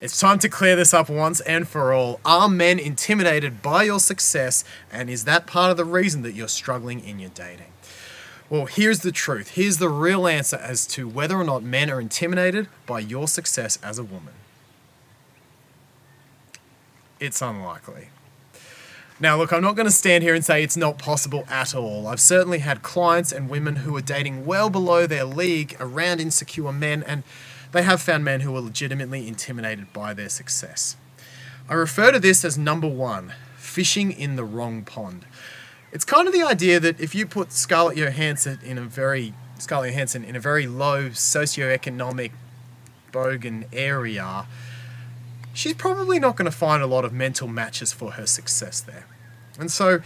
It's time to clear this up once and for all. Are men intimidated by your success, and is that part of the reason that you're struggling in your dating? Well, here's the truth. Here's the real answer as to whether or not men are intimidated by your success as a woman. It's unlikely. Now, look, I'm not going to stand here and say it's not possible at all. I've certainly had clients and women who are dating well below their league around insecure men, and they have found men who are legitimately intimidated by their success. I refer to this as number one, fishing in the wrong pond. It's kind of the idea that if you put Scarlett Johansson in a very low socioeconomic bogan area, she's probably not going to find a lot of mental matches for her success there. And so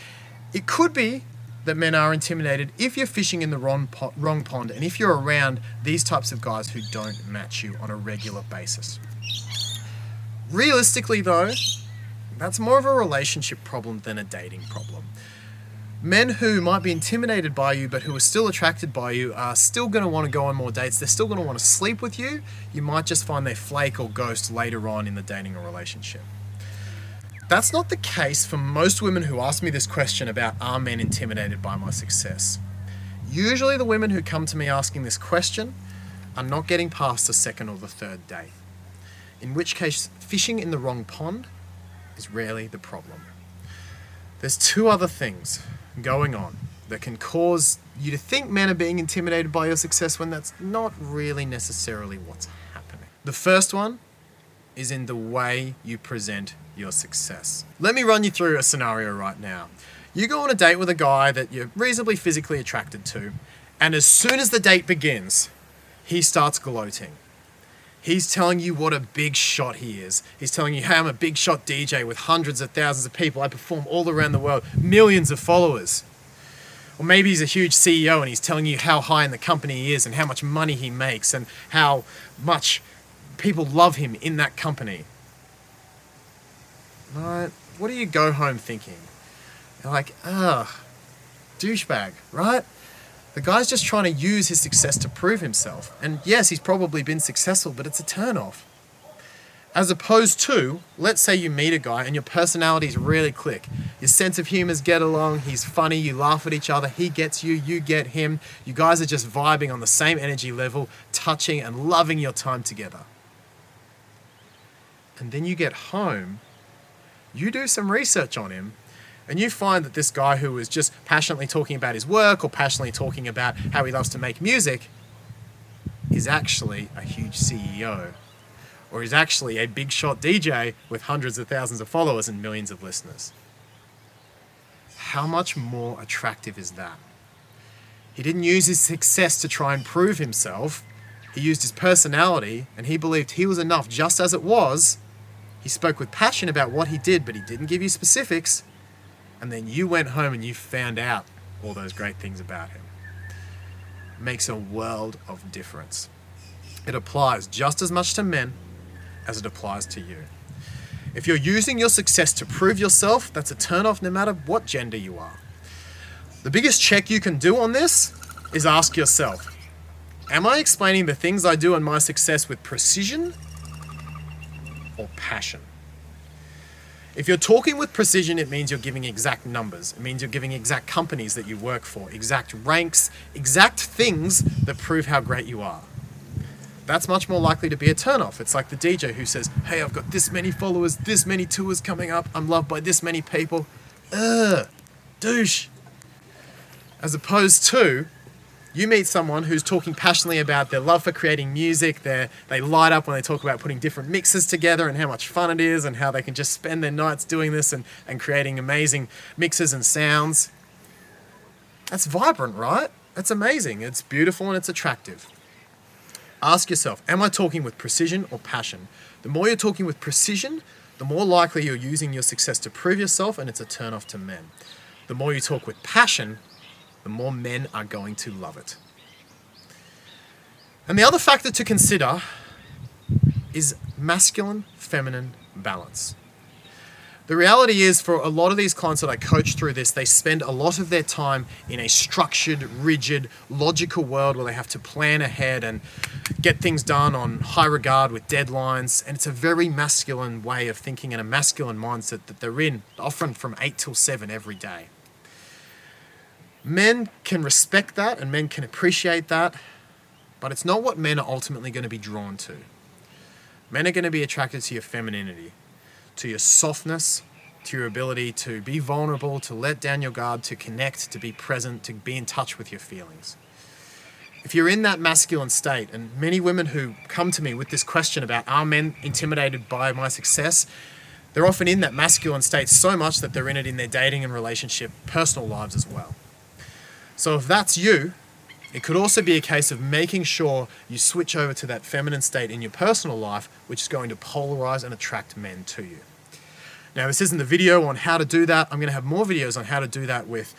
it could be that men are intimidated if you're fishing in the wrong pond and if you're around these types of guys who don't match you on a regular basis. Realistically though, that's more of a relationship problem than a dating problem. Men who might be intimidated by you but who are still attracted by you are still going to want to go on more dates. They're still going to want to sleep with you. You might just find they flake or ghost later on in the dating or relationship. That's not the case for most women who ask me this question about are men intimidated by my success. Usually the women who come to me asking this question are not getting past the second or the third date, in which case fishing in the wrong pond is rarely the problem. There's two other things going on that can cause you to think men are being intimidated by your success when that's not really necessarily what's happening. The first one is in the way you present your success. Let me run you through a scenario right now. You go on a date with a guy that you're reasonably physically attracted to, and as soon as the date begins, he starts gloating. He's telling you what a big shot he is. He's telling you, hey, I'm a big shot DJ with hundreds of thousands of people. I perform all around the world, millions of followers. Or maybe he's a huge CEO and he's telling you how high in the company he is and how much money he makes and how much people love him in that company. Right? What do you go home thinking? You're like, douchebag, right? The guy's just trying to use his success to prove himself. And yes, he's probably been successful, but it's a turn-off. As opposed to, let's say you meet a guy and your personalities really click. Your sense of humors get along, he's funny, you laugh at each other, he gets you, you get him. You guys are just vibing on the same energy level, touching and loving your time together. And then you get home, you do some research on him, and you find that this guy who was just passionately talking about his work or passionately talking about how he loves to make music is actually a huge CEO, or is actually a big shot DJ with hundreds of thousands of followers and millions of listeners. How much more attractive is that? He didn't use his success to try and prove himself. He used his personality, and he believed he was enough just as it was. He spoke with passion about what he did, but he didn't give you specifics. And then you went home and you found out all those great things about him. It makes a world of difference. It applies just as much to men as it applies to you. If you're using your success to prove yourself, that's a turn-off no matter what gender you are. The biggest check you can do on this is ask yourself, am I explaining the things I do and my success with precision or passion? If you're talking with precision, it means you're giving exact numbers. It means you're giving exact companies that you work for, exact ranks, exact things that prove how great you are. That's much more likely to be a turnoff. It's like the DJ who says, hey, I've got this many followers, this many tours coming up, I'm loved by this many people. Douche. As opposed to, you meet someone who's talking passionately about their love for creating music. They light up when they talk about putting different mixes together and how much fun it is and how they can just spend their nights doing this and creating amazing mixes and sounds. That's vibrant, right? That's amazing. It's beautiful and it's attractive. Ask yourself, am I talking with precision or passion? The more you're talking with precision, the more likely you're using your success to prove yourself, and it's a turn-off to men. The more you talk with passion, the more men are going to love it. And the other factor to consider is masculine-feminine balance. The reality is, for a lot of these clients that I coach through this, they spend a lot of their time in a structured, rigid, logical world where they have to plan ahead and get things done on high regard with deadlines. And it's a very masculine way of thinking and a masculine mindset that they're in, often from 8 till 7 every day. Men can respect that and men can appreciate that, but it's not what men are ultimately going to be drawn to. Men are going to be attracted to your femininity, to your softness, to your ability to be vulnerable, to let down your guard, to connect, to be present, to be in touch with your feelings. If you're in that masculine state, and many women who come to me with this question about are men intimidated by my success, they're often in that masculine state so much that they're in it in their dating and relationship, personal lives as well. So if that's you, it could also be a case of making sure you switch over to that feminine state in your personal life, which is going to polarize and attract men to you. Now, this isn't the video on how to do that. I'm going to have more videos on how to do that with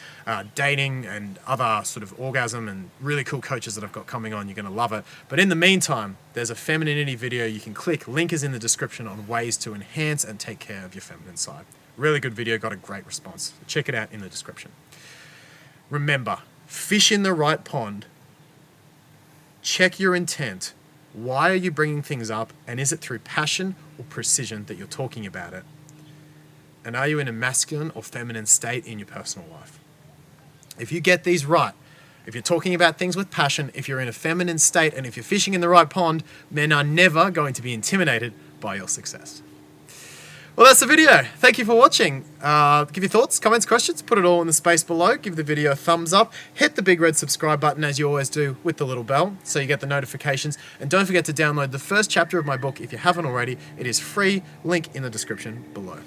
dating and other sort of orgasm and really cool coaches that I've got coming on. You're going to love it. But in the meantime, there's a femininity video you can click. Link is in the description on ways to enhance and take care of your feminine side. Really good video, got a great response. Check it out in the description. Remember, fish in the right pond. Check your intent. Why are you bringing things up? And is it through passion or precision that you're talking about it? And are you in a masculine or feminine state in your personal life? If you get these right, if you're talking about things with passion, if you're in a feminine state, and if you're fishing in the right pond, men are never going to be intimidated by your success. Well, that's the video. Thank you for watching. Give your thoughts, comments, questions, put it all in the space below. Give the video a thumbs up. Hit the big red subscribe button as you always do with the little bell so you get the notifications. And don't forget to download the first chapter of my book if you haven't already. It is free. Link in the description below.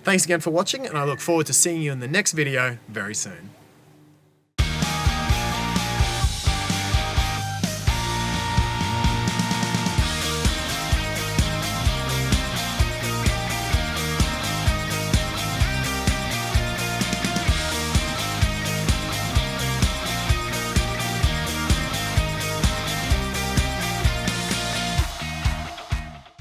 Thanks again for watching, and I look forward to seeing you in the next video very soon.